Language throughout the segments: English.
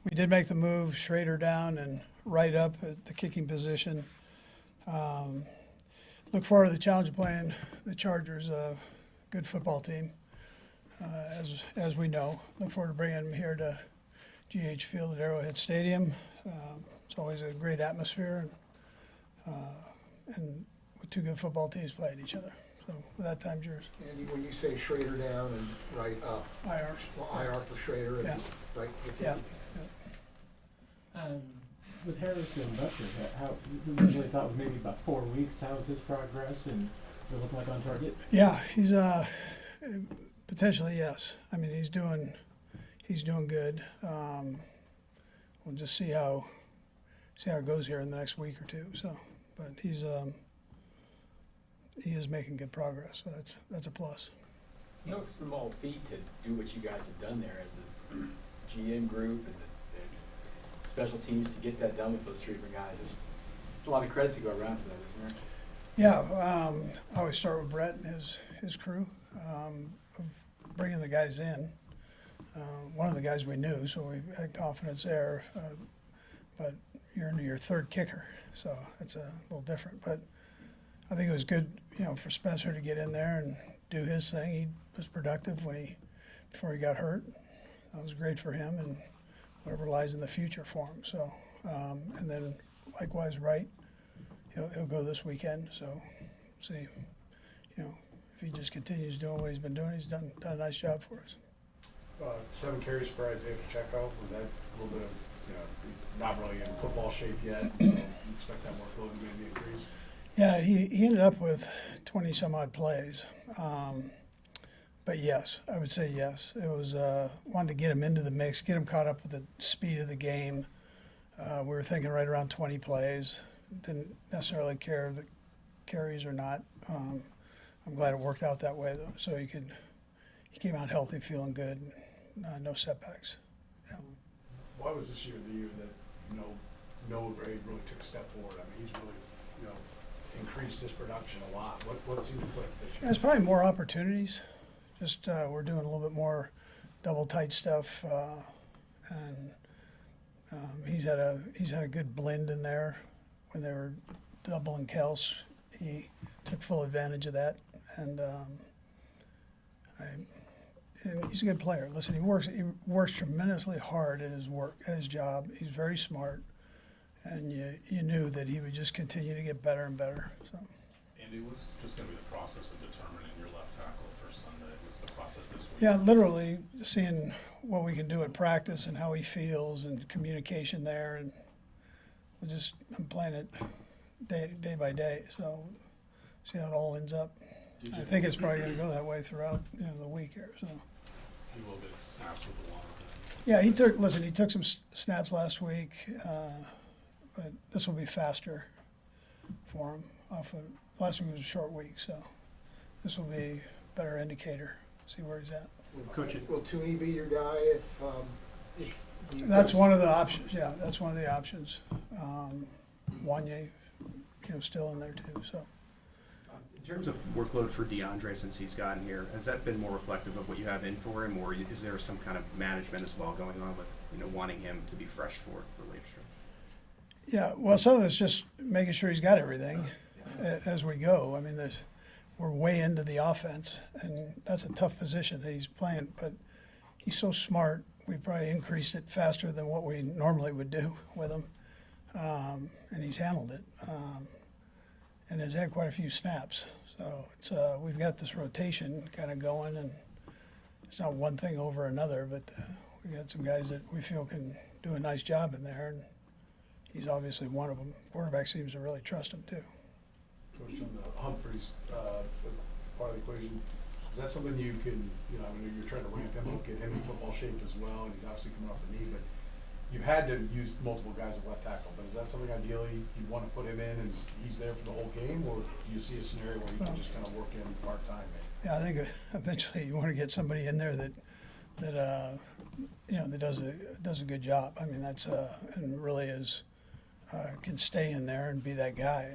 we did make the move, Schrader down and Wright up at the kicking position. Look forward to the challenge of playing the Chargers, a good football team, as we know. Look forward to bringing them here to GH Field at Arrowhead Stadium. It's always a great atmosphere, and with two good football teams playing each other. So with that, time's yours. Andy, when you say Schrader down and Wright up, IR. well, IR for Schrader and Yeah. Wright for Yeah. With Harrison Butcher, how we usually thought was maybe about 4 weeks. How's his progress and does it look like on target? Yeah, he's potentially, yes. I mean, he's doing good. We'll just see how it goes here in the next week or two. So, but he is making good progress. So that's a plus. You know, it's a small feat to do what you guys have done there as a GM group and the special teams to get that done with those three different guys. It's a lot of credit to go around for that, isn't there? Yeah, I always start with Brett and his crew of bringing the guys in. One of the guys we knew, so we had confidence there. But you're into your third kicker, so it's a little different. But I think it was good, for Spencer to get in there and do his thing. He was productive before he got hurt. That was great for him and whatever lies in the future for him. So, and then likewise, Wright, he'll go this weekend. So, see, if he just continues doing what he's been doing, he's done a nice job for us. 7 carries for Isaiah Pacheco. Was that a little bit of, not really in football shape yet, so you expect that workload to maybe increase? Yeah, he ended up with 20 some odd plays. But yes, I would say yes. It was wanted to get him into the mix, get him caught up with the speed of the game. We were thinking right around 20 plays. Didn't necessarily care the carries or not. I'm glad it worked out that way though. So he came out healthy, feeling good, no setbacks. Yeah. Why was this year the year that Reid really took a step forward? I mean, he's really increased his production a lot. What seemed to click this year? Yeah, it's probably more opportunities. Just we're doing a little bit more double tight stuff, and he's had a good blend in there. When they were doubling Kels, he took full advantage of that, and he's a good player. Listen, he works tremendously hard at his job. He's very smart, and you knew that he would just continue to get better and better. So. Andy, what's just going to be the process of determining your left tackle for Sunday? What's the process this week? Yeah, literally seeing what we can do at practice and how he feels and communication there, and I'm playing it day by day, so see how it all ends up. I think it's probably going to go that way throughout the week here. So He will get snaps with the Lions then. yeah, he took some snaps last week, but this will be faster for him. Last week was a short week, so this will be a better indicator. See where he's at. Will Tooney be your guy if That's one of the options. Yeah, that's one of the options. Wanye, still in there too. So. In terms of workload for DeAndre since he's gotten here, has that been more reflective of what you have in for him, or is there some kind of management as well going on with wanting him to be fresh for the later stretch? Yeah, well, some of it's just making sure he's got everything as we go. I mean, we're way into the offense, and that's a tough position that he's playing. But he's so smart. We probably increased it faster than what we normally would do with him, and he's handled it. And has had quite a few snaps. So it's we've got this rotation kind of going, and it's not one thing over another, but we got some guys that we feel can do a nice job in there, and he's obviously one of them. Quarterback seems to really trust him too. Coach, on the Humphreys part of the equation, is that something you can, I mean, you're trying to ramp him up, get him in football shape as well, and he's obviously coming off the knee, but you've had to use multiple guys at left tackle, but is that something ideally you'd want to put him in and he's there for the whole game, or do you see a scenario where you can just kind of work in part-time? Yeah, I think eventually you want to get somebody in there that does a good job. I mean, that's and really is can stay in there and be that guy.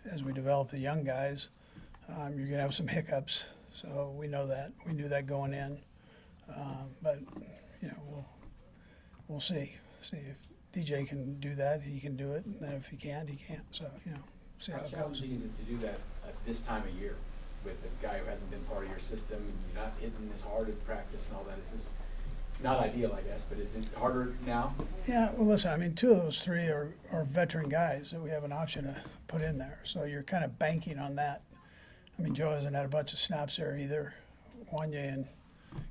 And as we develop the young guys, you're gonna have some hiccups. So we know that. We knew that going in, but we'll see. see if DJ can do that, he can do it, and then if he can't, he can't. So, see how it goes. challenging is it to do that at this time of year with a guy who hasn't been part of your system, and you're not hitting as hard at practice and all that? It's just not ideal, I guess, but is it harder now? Yeah, well, listen, I mean, two of those three are veteran guys that we have an option to put in there. So you're kind of banking on that. I mean, Joe hasn't had a bunch of snaps there either. Wanye and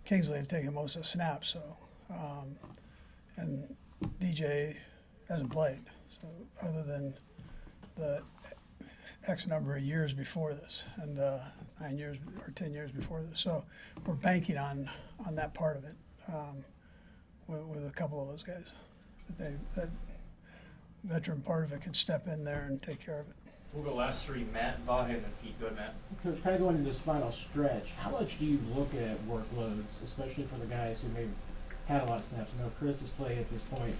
Kingsley have taken most of the snaps, so and DJ hasn't played. So other than the X number of years before this, and 9 years or 10 years before this, so we're banking on that part of it with a couple of those guys. That veteran part of it can step in there and take care of it. We'll go last three, Matt, Vahe, and then Pete. Go ahead, Matt. Coach, kind of going into this final stretch, how much do you look at workloads, especially for the guys who maybe had a lot of snaps? I know Chris has played at this point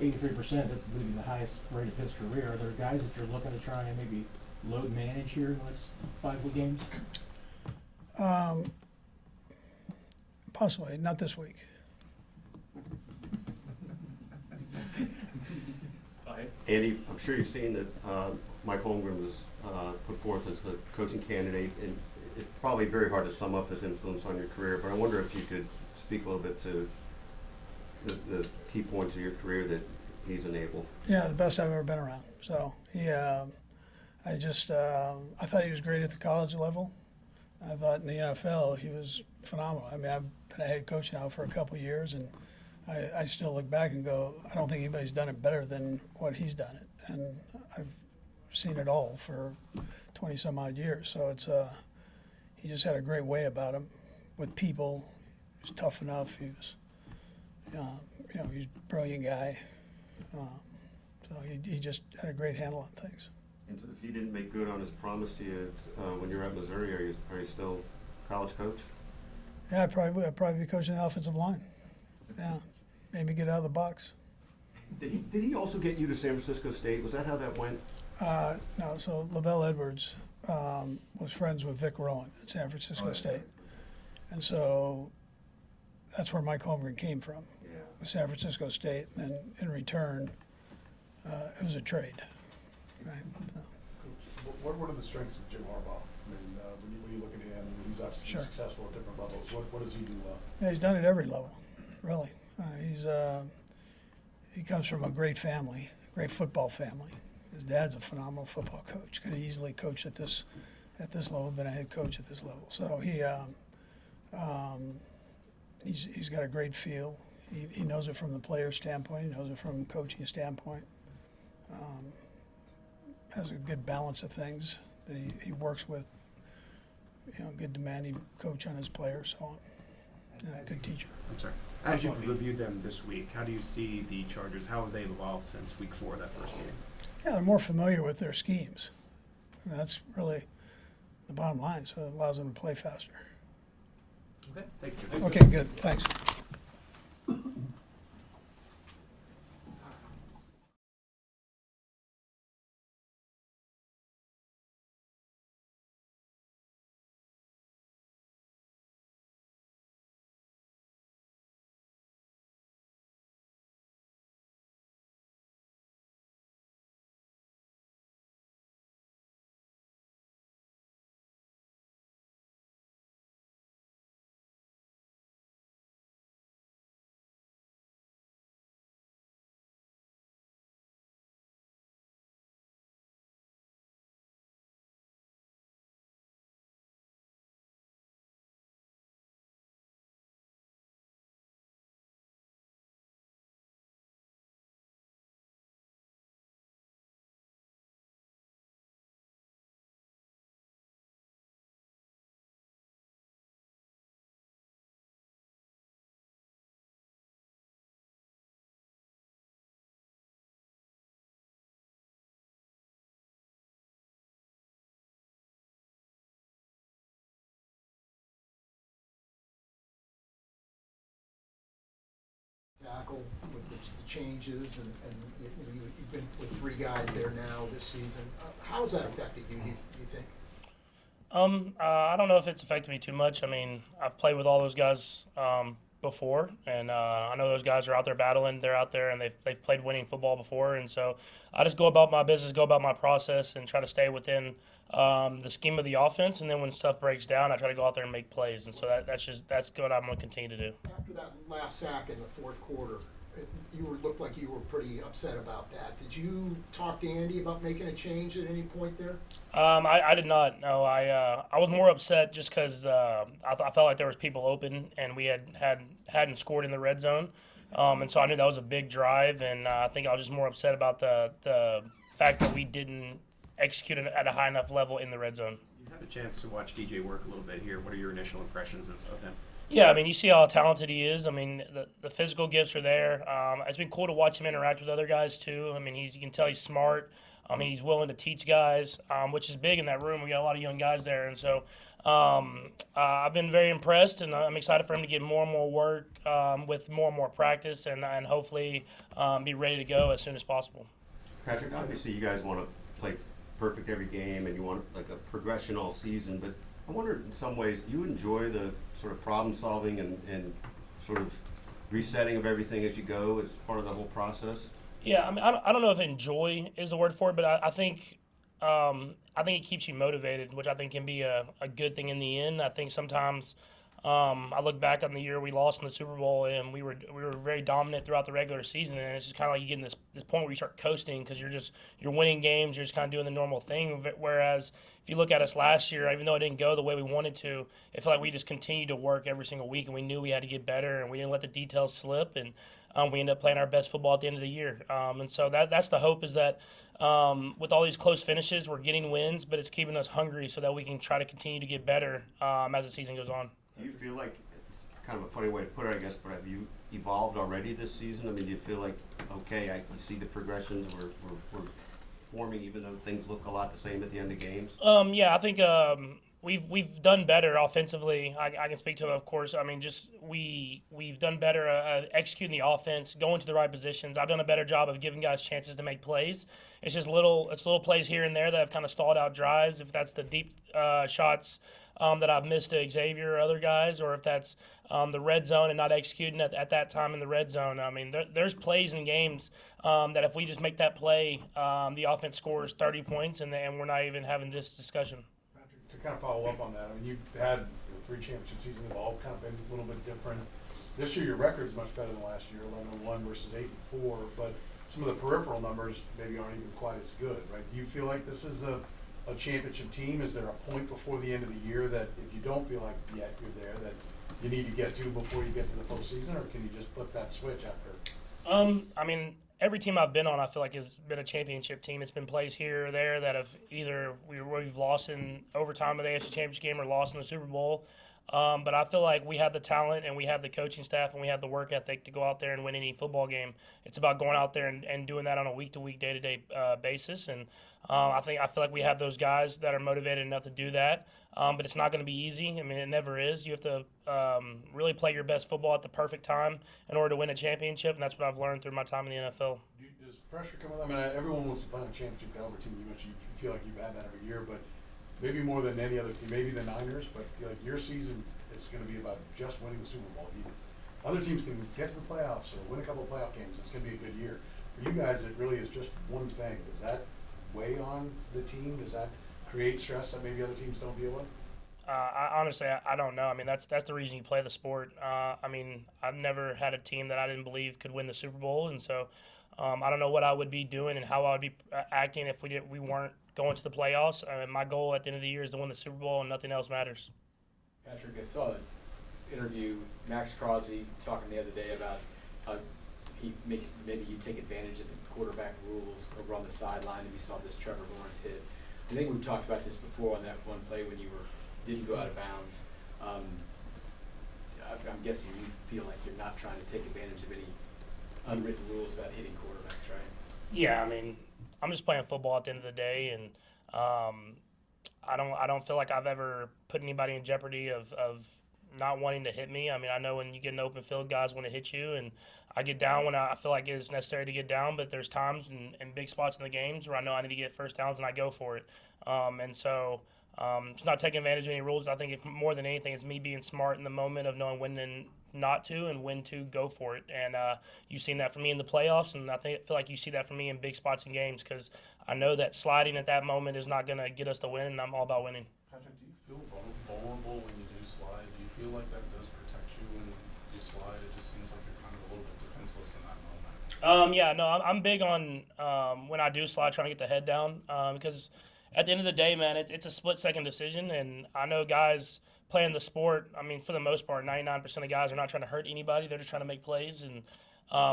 83%. That's the highest rate of his career. Are there guys that you're looking to try and maybe load manage here in the next 5 week games? Possibly, not this week. Vahe. Andy, I'm sure you've seen that Mike Holmgren was put forth as the coaching candidate, and it's probably very hard to sum up his influence on your career, but I wonder if you could speak a little bit to the key points of your career that he's enabled. Yeah, the best I've ever been around. So he, I thought he was great at the college level. I thought in the NFL he was phenomenal. I mean, I've been a head coach now for a couple of years, and I still look back and go, I don't think anybody's done it better than what he's done it. And I've seen it all for 20 some odd years. So it's he just had a great way about him with people. He was tough enough. He was, he's a brilliant guy. So he just had a great handle on things. And so if he didn't make good on his promise to you when you were at Missouri, are you still college coach? Yeah, I probably would. I'd probably be coaching the offensive line. Yeah, maybe get out of the box. Did he also get you to San Francisco State? Was that how that went? No, so Lavelle Edwards was friends with Vic Rowan at San Francisco State. And so that's where Mike Holmgren came from, with San Francisco State. And then in return, it was a trade, right? So. What are the strengths of Jim Harbaugh? I mean, when you look at him, he's obviously been successful at different levels. What does he do well? Yeah, he's done it at every level, really. He comes from a great family, great football family. His dad's a phenomenal football coach. Could have easily coached at this level, been a head coach at this level. So he's got a great feel. He knows it from the player standpoint. He knows it from coaching standpoint. Has a good balance of things that he works with. Good demanding coach on his players, so on. Good teacher. I'm sorry. As you've reviewed them this week, how do you see the Chargers? How have they evolved since week 4, that first meeting? Yeah, they're more familiar with their schemes. I mean, that's really the bottom line, so it allows them to play faster. Okay. Thank you. Okay, good. Thanks. Tackle with the changes, and you've been with 3 guys there now this season. How has that affected you think? I don't know if it's affected me too much. I mean, I've played with all those guys before, and I know those guys are out there battling. They're out there, and they've played winning football before, and so I just go about my business, go about my process, and try to stay within the scheme of the offense. And then when stuff breaks down, I try to go out there and make plays. And so that's what I'm going to continue to do. After that last sack in the fourth quarter, looked like you were pretty upset about that. Did you talk to Andy about making a change at any point there? I did not. No, I was more upset just because I felt like there was people open and we hadn't scored in the red zone, and so I knew that was a big drive, and I think I was just more upset about the fact that we didn't execute at a high enough level in the red zone. You had a chance to watch DJ work a little bit here. What are your initial impressions of him? Yeah, I mean, you see how talented he is. I mean, the physical gifts are there. It's been cool to watch him interact with other guys, too. I mean, you can tell he's smart. I mean, he's willing to teach guys, which is big in that room. We got a lot of young guys there. And so I've been very impressed, and I'm excited for him to get more and more work with more and more practice and hopefully be ready to go as soon as possible. Patrick, obviously you guys want to play perfect every game and you want like a progression all season, but I wonder in some ways, do you enjoy the sort of problem solving and sort of resetting of everything as you go as part of the whole process? Yeah, I mean, I don't know if enjoy is the word for it, but I think it keeps you motivated, which I think can be a good thing in the end. I think sometimes I look back on the year we lost in the Super Bowl, and we were very dominant throughout the regular season, and it's just kind of like you get in this point where you start coasting because you're winning games, you're just kind of doing the normal thing. Whereas if you look at us last year, even though it didn't go the way we wanted to, it felt like we just continued to work every single week, and we knew we had to get better, and we didn't let the details slip, and we ended up playing our best football at the end of the year. And so that's the hope, is that with all these close finishes, we're getting wins, but it's keeping us hungry so that we can try to continue to get better as the season goes on. Do you feel like, it's kind of a funny way to put it, I guess, but have you evolved already this season? I mean, do you feel like, okay, I see the progressions, we're forming, even though things look a lot the same at the end of games? Yeah, I think we've done better offensively. I can speak to it, of course. I mean, just we've done better executing the offense, going to the right positions. I've done a better job of giving guys chances to make plays. It's just little plays here and there that have kind of stalled out drives. If that's the deep shots that I've missed to Xavier or other guys, or if that's the red zone and not executing at that time in the red zone. I mean, there's plays in games that if we just make that play, the offense scores 30 points, and we're not even having this discussion. Patrick, to kind of follow up on that, I mean, you've had 3 championship seasons, they've all kind of been a little bit different. This year, your record is much better than last year, 11-1 versus 8-4, but some of the peripheral numbers maybe aren't even quite as good, right? Do you feel like this is a championship team? Is there a point before the end of the year that if you don't feel like yet you're there, that you need to get to before you get to the postseason, or can you just flip that switch after? I mean, every team I've been on, I feel like has been a championship team. It's been plays here or there that have either we've lost in overtime of the AFC Championship game or lost in the Super Bowl. But I feel like we have the talent and we have the coaching staff and we have the work ethic to go out there and win any football game. It's about going out there and doing that on a week-to-week, day-to-day basis. And I feel like we have those guys that are motivated enough to do that. But it's not going to be easy. I mean, it never is. You have to really play your best football at the perfect time in order to win a championship, and that's what I've learned through my time in the NFL. Does pressure come with that? I mean, everyone wants to play on a championship caliber team. You mentioned you feel like you've had that every year, but maybe more than any other team, maybe the Niners, but like your season is going to be about just winning the Super Bowl. Other teams can get to the playoffs or win a couple of playoff games. It's going to be a good year. For you guys, it really is just one thing. Does that weigh on the team? Does that create stress that maybe other teams don't deal with? Honestly, I don't know. I mean, that's the reason you play the sport. I mean, I've never had a team that I didn't believe could win the Super Bowl, and so I don't know what I would be doing and how I would be acting if we weren't going to the playoffs. I mean, my goal at the end of the year is to win the Super Bowl, and nothing else matters. Patrick, I saw an interview, Max Crosby talking the other day about how he makes maybe you take advantage of the quarterback rules over on the sideline, and we saw this Trevor Lawrence hit. I think we've talked about this before on that one play when you didn't go out of bounds. I'm guessing you feel like you're not trying to take advantage of any unwritten rules about hitting quarterbacks, right? Yeah, I mean, I'm just playing football at the end of the day, and I don't feel like I've ever put anybody in jeopardy of not wanting to hit me. I mean, I know when you get an open field, guys want to hit you, and I get down when I feel like it is necessary to get down, but there's times and big spots in the games where I know I need to get first downs, and I go for it. And so it's not taking advantage of any rules. I think more than anything, it's me being smart in the moment of knowing when not to and when to go for it. And you've seen that from me in the playoffs, and I feel like you see that from me in big spots in games because I know that sliding at that moment is not going to get us the win, and I'm all about winning. Patrick, do you feel vulnerable when you do slide? Do you feel like that does protect you when you slide? It just seems like you're kind of a little bit defenseless in that moment. Yeah, no, I'm big on when I do slide, trying to get the head down because at the end of the day, man, it's a split-second decision, and I know guys playing the sport, I mean, for the most part, 99% of guys are not trying to hurt anybody. They're just trying to make plays, and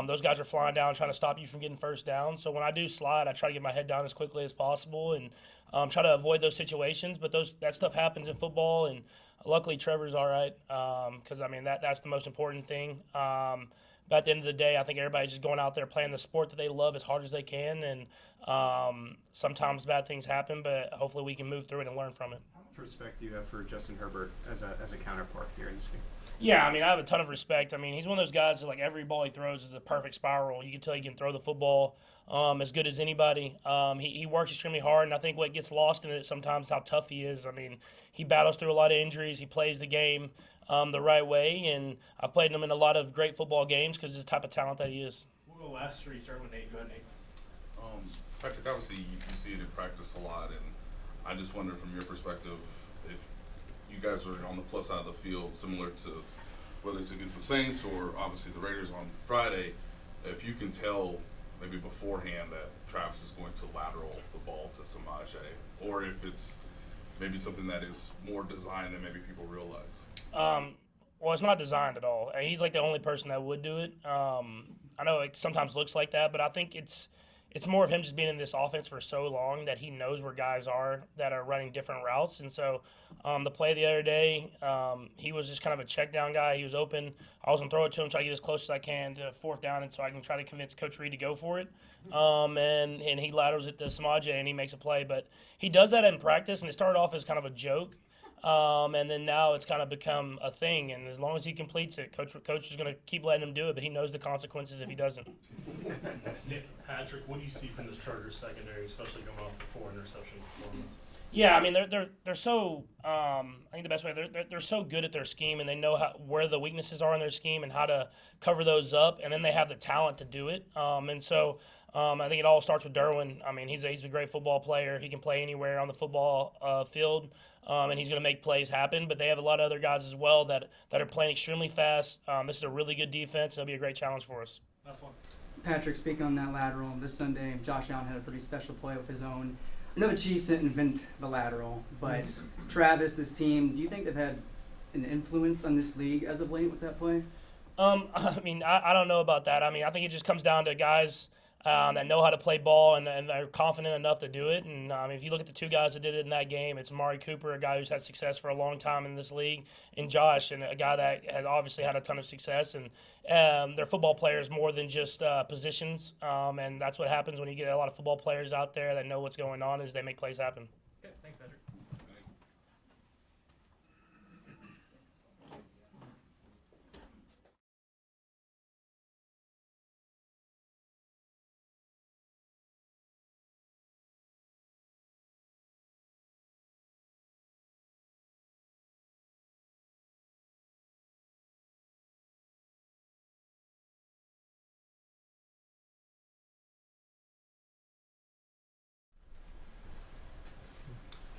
those guys are flying down trying to stop you from getting first down. So when I do slide, I try to get my head down as quickly as possible and try to avoid those situations. But that stuff happens in football, and luckily Trevor's all right because, I mean, that's the most important thing. But at the end of the day, I think everybody's just going out there playing the sport that they love as hard as they can. And sometimes bad things happen, but hopefully we can move through it and learn from it. How much respect do you have for Justin Herbert as a counterpart here in this game? Yeah, I mean, I have a ton of respect. I mean, he's one of those guys that, like, every ball he throws is a perfect spiral. You can tell he can throw the football as good as anybody. He works extremely hard, and I think what gets lost in it sometimes is how tough he is. I mean, he battles through a lot of injuries. He plays the game the right way, and I've played him in a lot of great football games because of the type of talent that he is. We'll go last three, start with Nate. Go ahead, Nate. Patrick, obviously you see it in practice a lot, and I just wonder from your perspective if you guys are on the plus side of the field, similar to whether it's against the Saints or obviously the Raiders on Friday, if you can tell maybe beforehand that Travis is going to lateral the ball to Samaje, or if it's maybe something that is more designed than maybe people realize. Well, it's not designed at all. He's like the only person that would do it. I know it sometimes looks like that, but I think it's more of him just being in this offense for so long that he knows where guys are that are running different routes. And so the play the other day, he was just kind of a check down guy. He was open. I was going to throw it to him, try to get as close as I can to fourth down, and so I can try to convince Coach Reid to go for it. And he laterals it to Samaje, and he makes a play. But he does that in practice, and it started off as kind of a joke. And then now it's kind of become a thing, and as long as he completes it, coach is going to keep letting him do it, but he knows the consequences if he doesn't. Nick, Patrick, what do you see from this Chargers secondary, especially coming off the 4 interception performance? Yeah, I mean they're so I think the best way they're so good at their scheme, and they know where the weaknesses are in their scheme and how to cover those up, and then they have the talent to do it. And so I think it all starts with Derwin. I mean he's a great football player. He can play anywhere on the football field. And he's going to make plays happen. But they have a lot of other guys as well that are playing extremely fast. This is a really good defense. It'll be a great challenge for us. Last one. Patrick, speaking on that lateral, this Sunday, Josh Allen had a pretty special play with his own. I know the Chiefs didn't invent the lateral, but Travis, this team, do you think they've had an influence on this league as of late with that play? I mean, I don't know about that. I mean, I think it just comes down to guys that know how to play ball and are confident enough to do it. And if you look at the two guys that did it in that game, it's Amari Cooper, a guy who's had success for a long time in this league, and Josh, and a guy that has obviously had a ton of success. And they're football players more than just positions. And that's what happens when you get a lot of football players out there that know what's going on is they make plays happen. Okay, thanks, Patrick.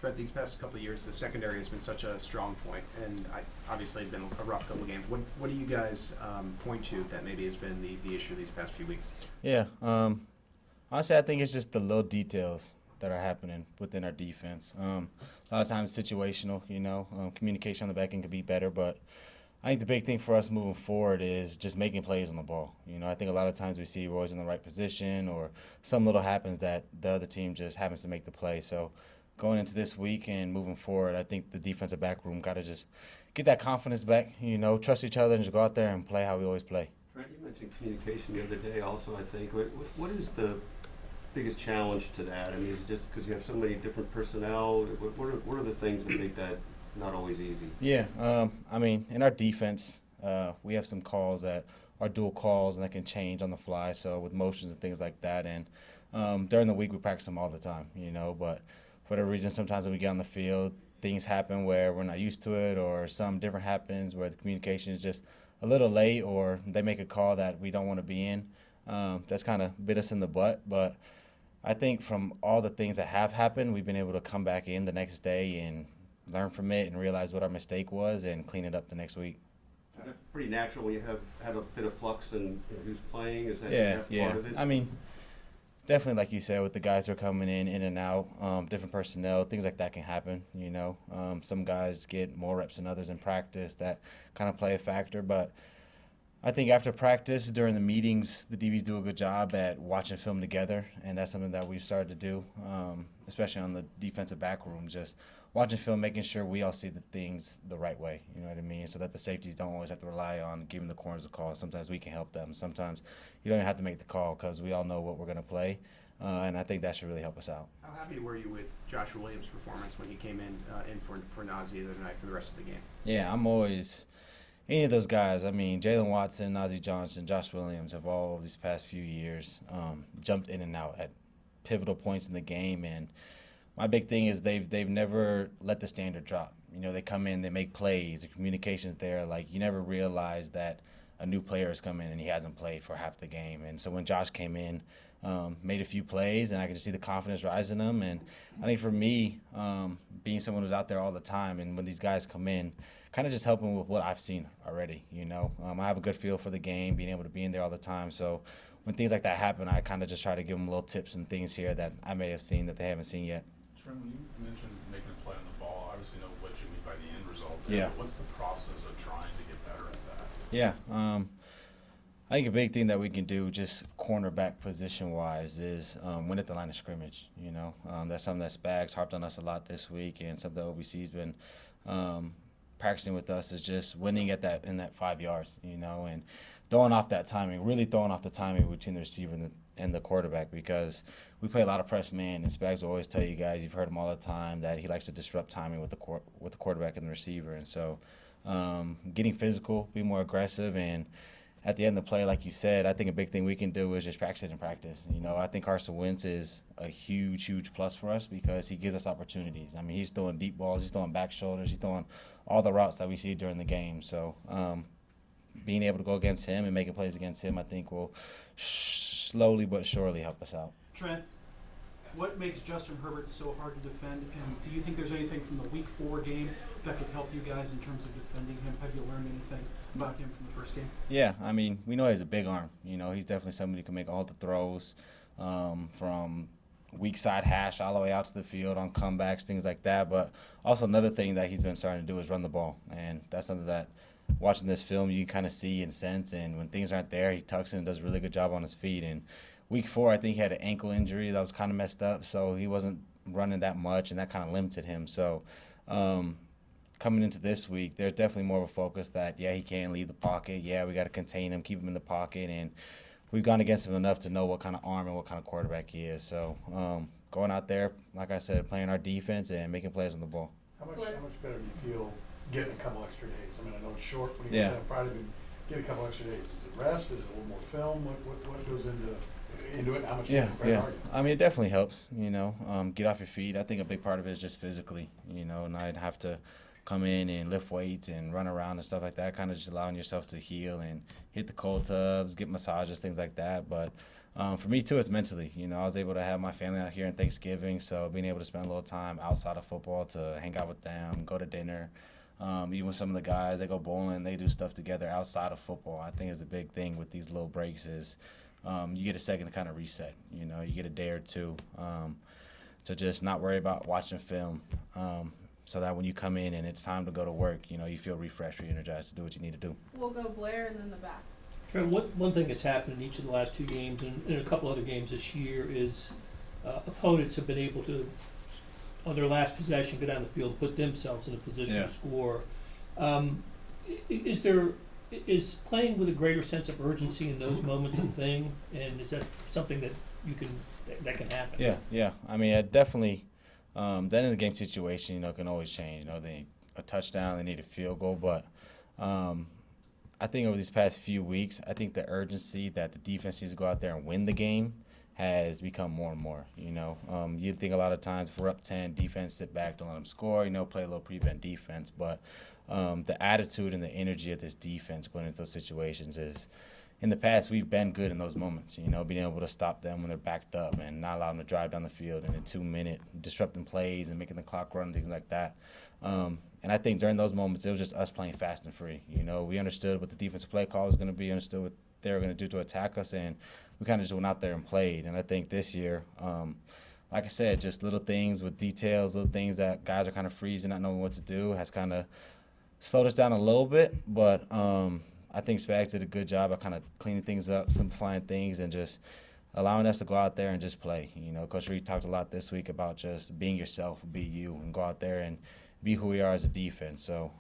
Trent, these past couple of years, the secondary has been such a strong point, and obviously it's been a rough couple of games. What do you guys point to that maybe has been the issue these past few weeks? Yeah, honestly, I think it's just the little details that are happening within our defense. A lot of times situational, communication on the back end could be better, but I think the big thing for us moving forward is just making plays on the ball. I think a lot of times we see we're always in the right position or some little happens that the other team just happens to make the play. So going into this week and moving forward, I think the defensive back room got to just get that confidence back, trust each other and just go out there and play how we always play. Trent, you mentioned communication the other day also, I think. What is the biggest challenge to that? I mean, is it just because you have so many different personnel? What are the things that make that not always easy? Yeah, I mean, in our defense, we have some calls that are dual calls and that can change on the fly, so with motions and things like that. And during the week, we practice them all the time, but for whatever reason, sometimes when we get on the field, things happen where we're not used to it or something different happens where the communication is just a little late or they make a call that we don't want to be in. That's kind of bit us in the butt. But I think from all the things that have happened, we've been able to come back in the next day and learn from it and realize what our mistake was and clean it up the next week. Is that pretty natural when you have had a bit of flux in who's playing? Is that Yeah. part of it? I mean, definitely, like you said, with the guys who are coming in and out, different personnel, things like that can happen, you know. Some guys get more reps than others in practice. That kind of play a factor. But I think after practice, during the meetings, the DBs do a good job at watching film together, and that's something that we've started to do, especially on the defensive back room, just watching film, making sure we all see the things the right way, you know what I mean, so that the safeties don't always have to rely on giving the corners a call. Sometimes we can help them. Sometimes you don't even have to make the call because we all know what we're going to play, and I think that should really help us out. How happy were you with Josh Williams' performance when he came in for Nazi the other night for the rest of the game? Yeah, I'm always any of those guys. I mean, Jalen Watson, Nazi Johnson, Josh Williams have all these past few years jumped in and out at pivotal points in the game, and my big thing is they've never let the standard drop. You know, they come in, they make plays, the communication's there. Like, you never realize that a new player has come in and he hasn't played for half the game. And so when Josh came in, made a few plays, and I could just see the confidence rise in him. And I think for me, being someone who's out there all the time, and when these guys come in, kind of just helping with what I've seen already, you know. I have a good feel for the game, being able to be in there all the time. So when things like that happen, I kind of just try to give them little tips and things here that I may have seen that they haven't seen yet. Trent, when you mentioned making a play on the ball, obviously know what you mean by the end result. Yeah. But what's the process of trying to get better at that? Yeah. I think a big thing that we can do just cornerback position-wise is win at the line of scrimmage, you know. That's something that Spags harped on us a lot this week, and something that OBC's been practicing with us is just winning at that in that 5 yards, you know, and throwing off that timing, really throwing off the timing between the receiver and the quarterback, because we play a lot of press man, and Spags will always tell you guys, you've heard him all the time, that he likes to disrupt timing with the quarterback and the receiver. And so getting physical, being more aggressive, and at the end of the play, like you said, I think a big thing we can do is just practice it in practice. You know, I think Carson Wentz is a huge, huge plus for us because he gives us opportunities. I mean, he's throwing deep balls, he's throwing back shoulders, he's throwing all the routes that we see during the game. So being able to go against him and making plays against him, I think will slowly but surely help us out. Trent, what makes Justin Herbert so hard to defend, and do you think there's anything from the Week 4 game that could help you guys in terms of defending him? Have you learned anything about him from the first game? Yeah, I mean, we know he has a big arm. You know, he's definitely somebody who can make all the throws from weak side hash all the way out to the field on comebacks, things like that. But also another thing that he's been starting to do is run the ball, and that's something that watching this film you can kind of see and sense. And when things aren't there, he tucks in and does a really good job on his feet. And Week 4, I think he had an ankle injury that was kind of messed up, so he wasn't running that much, and that kind of limited him. So coming into this week, there's definitely more of a focus that, yeah, he can leave the pocket. Yeah, we got to contain him, keep him in the pocket, and we've gone against him enough to know what kind of arm and what kind of quarterback he is. So going out there, like I said, playing our defense and making plays on the ball. How much better do you feel getting a couple extra days? I mean, I know it's short when you Yeah. get on Friday, but get a couple extra days. Is it rest? Is it a little more film? What goes into it? How much better are you? I mean, it definitely helps, you know, get off your feet. I think a big part of it is just physically, you know, not have to come in and lift weights and run around and stuff like that, kind of just allowing yourself to heal and hit the cold tubs, get massages, things like that. But for me, too, it's mentally. You know, I was able to have my family out here on Thanksgiving, so being able to spend a little time outside of football to hang out with them, go to dinner. Even with some of the guys, they go bowling, they do stuff together outside of football. I think is a big thing with these little breaks is you get a second to kind of reset. You know, you get a day or two to just not worry about watching film so that when you come in and it's time to go to work, you know, you feel refreshed, re-energized to do what you need to do. We'll go Blair and then the back. Trent, one thing that's happened in each of the last two games and in a couple other games this year is opponents have been able to, on their last possession, go down the field, put themselves in a position to score. Is playing with a greater sense of urgency in those moments a thing, and is that something that that can happen? Yeah. I mean, it definitely. Then in the game situation, you know, can always change. You know, they need a touchdown, they need a field goal, but I think over these past few weeks, I think the urgency that the defense needs to go out there and win the game has become more and more. You think a lot of times if we're up 10, defense sit back, don't let them score, play a little prevent defense. But the attitude and the energy of this defense going into those situations is, in the past, we've been good in those moments, being able to stop them when they're backed up and not allow them to drive down the field in a 2-minute, disrupting plays and making the clock run, things like that. And I think during those moments, it was just us playing fast and free. We understood what the defensive play call was going to be, understood what they were going to do to attack us, and we kind of just went out there and played. And I think this year, like I said, just little things with details, little things that guys are kind of freezing, not knowing what to do, has kind of slowed us down a little bit. But I think Spags did a good job of kind of cleaning things up, simplifying things, and just allowing us to go out there and just play. Coach Reid talked a lot this week about just being yourself, be you, and go out there and be who we are as a defense. So,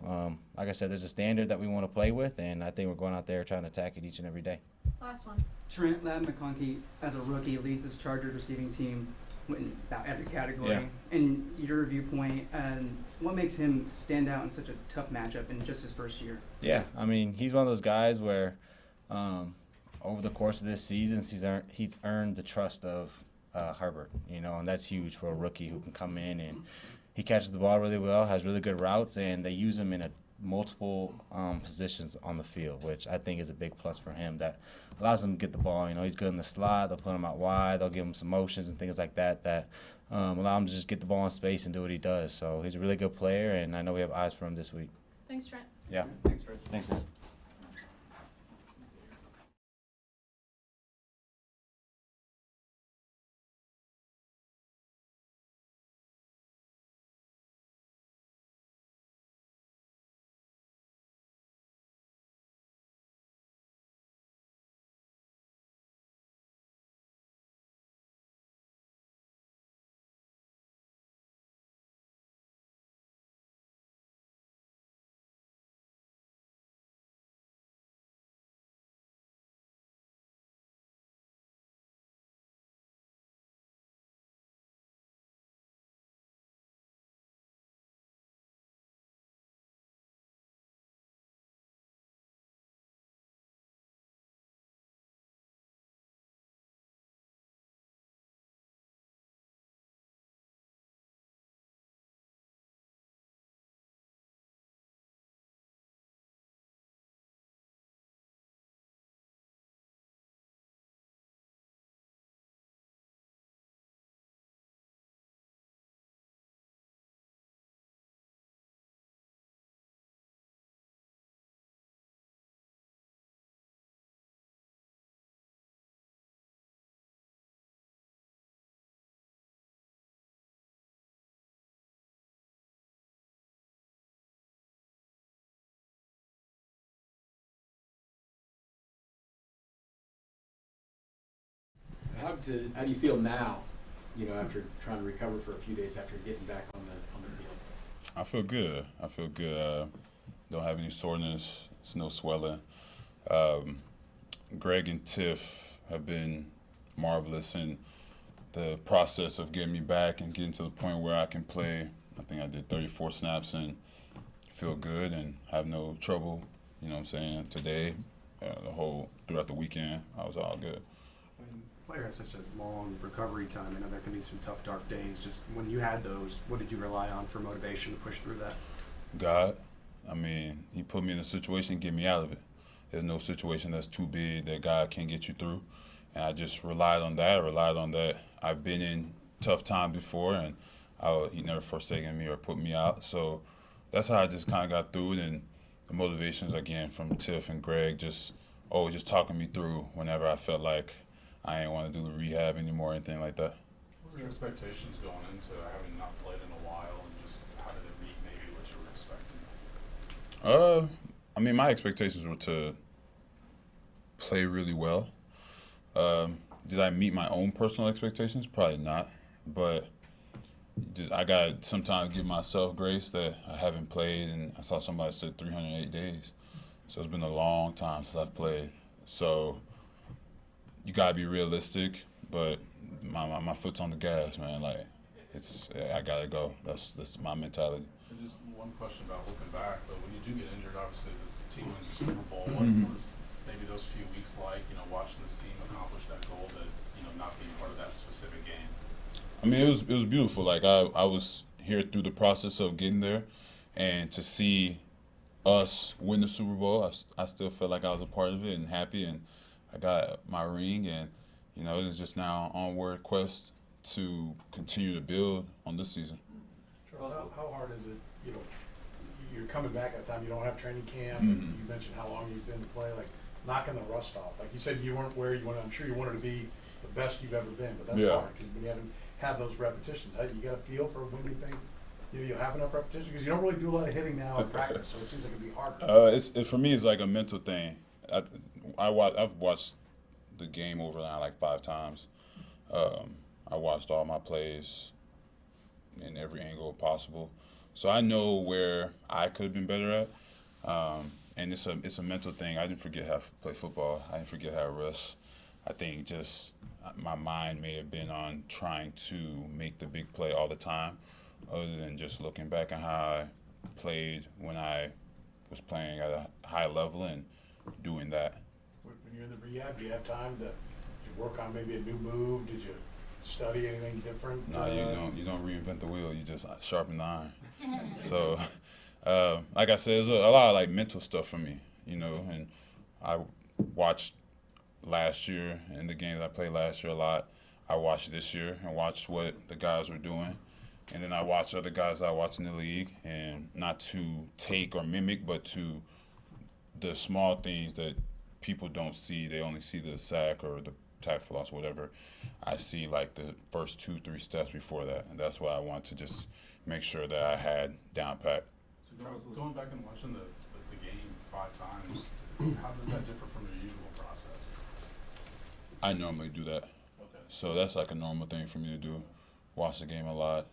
like I said, there's a standard that we want to play with, and I think we're going out there trying to attack it each and every day. Last one. Trent McDuffie, as a rookie, leads this Chargers receiving team in about every category. Yeah. In your viewpoint, what makes him stand out in such a tough matchup in just his first year? Yeah, he's one of those guys where over the course of this season, he's earned the trust of Herbert, and that's huge for a rookie who can come in and he catches the ball really well, has really good routes, and they use him in multiple positions on the field, which I think is a big plus for him. That allows him to get the ball. He's good in the slot. They'll put him out wide. They'll give him some motions and things like that allow him to just get the ball in space and do what he does. So he's a really good player, and I know we have eyes for him this week. Thanks, Trent. Yeah. Thanks, Rich. Thanks, guys. How do you feel now, after trying to recover for a few days after getting back on the field? I feel good. Don't have any soreness. It's no swelling. Greg and Tiff have been marvelous in the process of getting me back and getting to the point where I can play. I think I did 34 snaps and feel good and have no trouble. Today, throughout the weekend, I was all good. Player has such a long recovery time. I know there can be some tough, dark days. Just when you had those, what did you rely on for motivation to push through that? God. He put me in a situation and get me out of it. There's no situation that's too big that God can't get you through. And I just relied on that. I've been in tough times before, and he never forsaken me or put me out. So that's how I just kind of got through it. And the motivations, again, from Tiff and Greg, just always just talking me through whenever I felt like I didn't want to do the rehab anymore or anything like that. What were your expectations going into having not played in a while, and just how did it meet maybe what you were expecting? My expectations were to play really well. Did I meet my own personal expectations? Probably not. But I got to sometimes give myself grace that I haven't played, and I saw somebody said 308 days. So it's been a long time since I've played. So you gotta be realistic, but my foot's on the gas, man. I gotta go. That's my mentality. And just one question about looking back, but when you do get injured, obviously the team wins the Super Bowl. What was maybe those few weeks like? Watching this team accomplish that goal that not being part specific game? I mean, it was beautiful. Like I was here through the process of getting there, and to see us win the Super Bowl, I still felt like I was a part of it and happy, and I got my ring, and you know, it's just now onward quest to continue to build on this season. Charles, how hard is it, you know, you're coming back at a time you don't have training camp, Mhm. you mentioned how long you've been to play, like knocking the rust off. Like you said, you weren't where you wanted, I'm sure you wanted to be the best you've ever been, but that's Yeah. hard, because when you haven't had those repetitions, how, you got a feel for when you think you'll have enough repetition, because you don't really do a lot of hitting now in practice, so it seems like it'd be harder. For me, it's like a mental thing. I've watched the game over now like 5 times. I watched all my plays in every angle possible, so I know where I could have been better at. And it's a mental thing. I didn't forget how to play football. I didn't forget how to rush. I think just my mind may have been on trying to make the big play all the time, other than just looking back at how I played when I was playing at a high level and doing that. When you're in the rehab, do you have time to, did you work on maybe a new move? Did you study anything different? No, you don't reinvent the wheel. You just sharpen the iron. So, like I said, it's a lot of like mental stuff for me, you know. And I watched last year and the games I played last year a lot. I watched this year and watched what the guys were doing, and then I watched other guys I watched in the league, and not to take or mimic, but to the small things that people don't see. They only see the sack or the tackle for loss, whatever. I see like the first 2-3 steps before that, and that's why I want to just make sure that I had down pat. So going back and watching the game 5 times, how does that differ from your usual process? I normally do that. Okay. So that's like a normal thing for me to do. Watch the game a lot,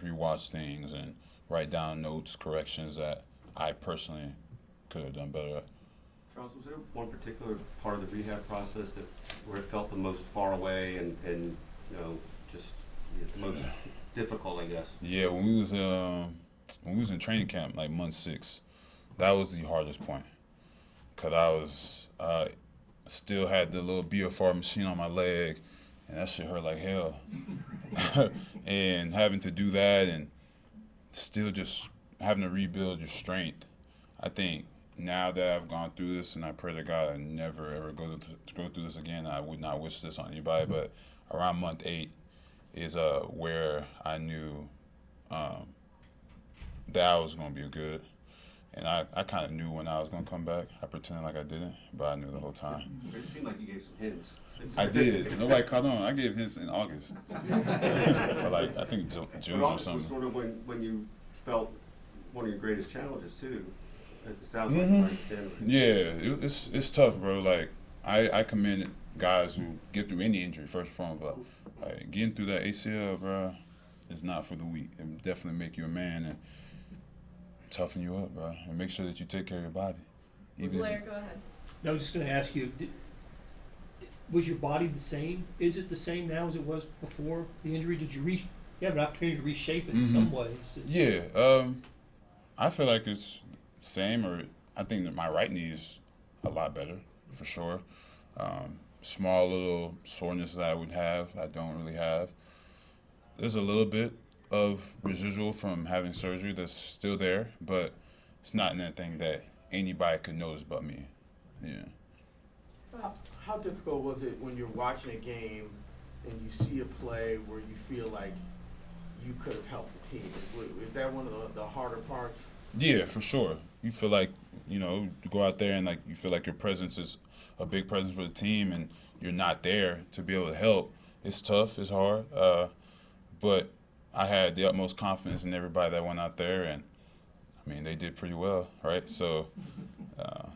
rewatch things, and write down notes, corrections that I personally could have done better at. Charles, was there one particular part of the rehab process that where it felt the most far away and you know, just the most difficult, I guess? Yeah, when we was in training camp, like month 6, that was the hardest point, cause I was still had the little BFR machine on my leg, and that shit hurt like hell. And having to do that and still just having to rebuild your strength, I think now that I've gone through this, and I pray to God I never ever go through this again. I would not wish this on anybody, but around month 8 is where I knew that I was going to be good. And I kind of knew when I was going to come back. I pretended like I didn't, but I knew the whole time. It seemed like you gave some hints. I did. Nobody caught on. I gave hints in August. But like, I think June but or August something. was sort of when you felt one of your greatest challenges, too. It sounds Mm-hmm. like, I understand. Yeah, it's tough, bro. Like, I commend guys who get through any injury, first and foremost, but like, getting through that ACL, bro, is not for the weak. It will definitely make you a man and toughen you up, bro, and make sure that you take care of your body. Blair, go ahead. I was just going to ask you, was your body the same? Is it the same now as it was before the injury? Did you have an opportunity to reshape it in some ways? Yeah, I feel like it's the same, or I think that my right knee is a lot better, for sure. Small little soreness that I would have, I don't really have. There's a little bit of residual from having surgery that's still there, but it's not anything that anybody could notice but me. Yeah. How difficult was it when you're watching a game and you see a play where you feel like you could have helped the team? Is that one of the harder parts? Yeah, for sure. You feel like, you know, you go out there and like you feel like your presence is a big presence for the team, and you're not there to be able to help. It's tough. It's hard. But I had the utmost confidence in everybody that went out there, and I mean, they did pretty well, right? So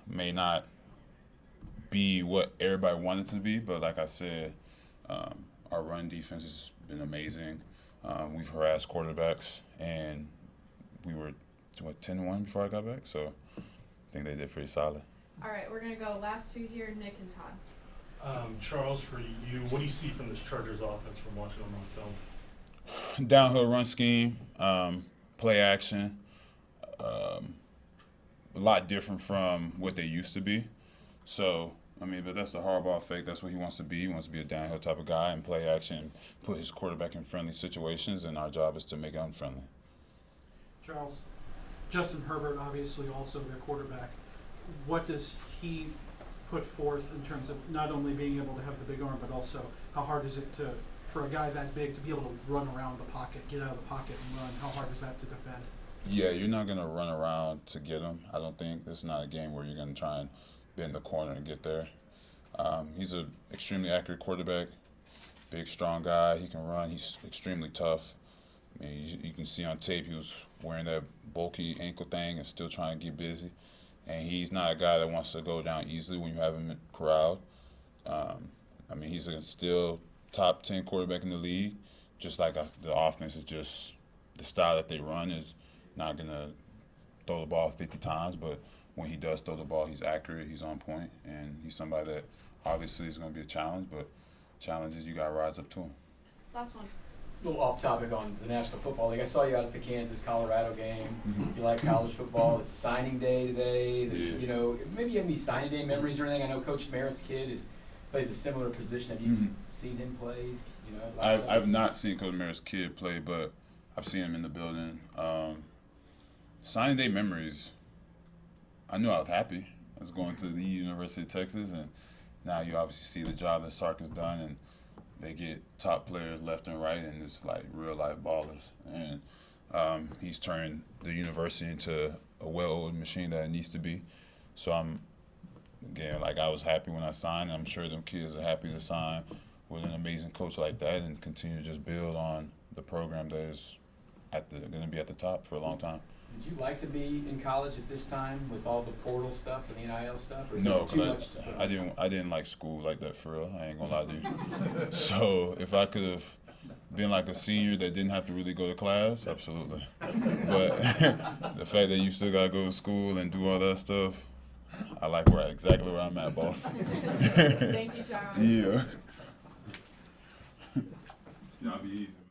may not be what everybody wanted to be, but like I said, our run defense has been amazing. We've harassed quarterbacks, and we were 10-1 before I got back, so I think they did pretty solid. All right, we're gonna go last 2 here, Nick and Todd. Charles, for you, what do you see from this Chargers offense from watching them on film? Downhill run scheme, play action, a lot different from what they used to be. So I mean, but that's the Harbaugh effect. That's what he wants to be. He wants to be a downhill type of guy and play action, put his quarterback in friendly situations, and our job is to make it unfriendly. Charles, Justin Herbert, obviously also their quarterback. What does he put forth in terms of not only being able to have the big arm, but also how hard is it for a guy that big to be able to run around the pocket, get out of the pocket and run? How hard is that to defend? Yeah, you're not going to run around to get him. I don't think. This is not a game where you're going to try and be in the corner and get there. He's an extremely accurate quarterback, big, strong guy. He can run. He's extremely tough. I mean, you can see on tape he was wearing that bulky ankle thing and still trying to get busy. And he's not a guy that wants to go down easily when you have him corralled. I mean, he's still top 10 quarterback in the league. Just like the offense is just the style that they run is not going to throw the ball 50 times, but when he does throw the ball, he's accurate, he's on point, and he's somebody that obviously is going to be a challenge, but challenges, you got to rise up to him. Last one. A little off topic on the National Football League. I saw you out at the Kansas-Colorado game. You like college football. It's signing day today. There's, you know, maybe you have any signing day memories or anything. I know Coach Merritt's kid plays a similar position. Have you seen him play? You know, I've not seen Coach Merritt's kid play, but I've seen him in the building. Signing day memories. I knew I was happy. I was going to the University of Texas, and now you obviously see the job that Sark has done, and they get top players left and right, and it's like real-life ballers. And he's turned the university into a well-oiled machine that it needs to be. So I was happy when I signed, and I'm sure them kids are happy to sign with an amazing coach like that and continue to just build on the program that is going to be at the top for a long time. Would you like to be in college at this time with all the portal stuff and the NIL stuff? Or is No, it too much I didn't like school like that for real. I ain't gonna lie to you. So if I could have been like a senior that didn't have to really go to class, absolutely. But the fact that you still gotta go to school and do all that stuff, I like exactly where I'm at, boss. Thank you, Charles. Yeah. That'll be easy.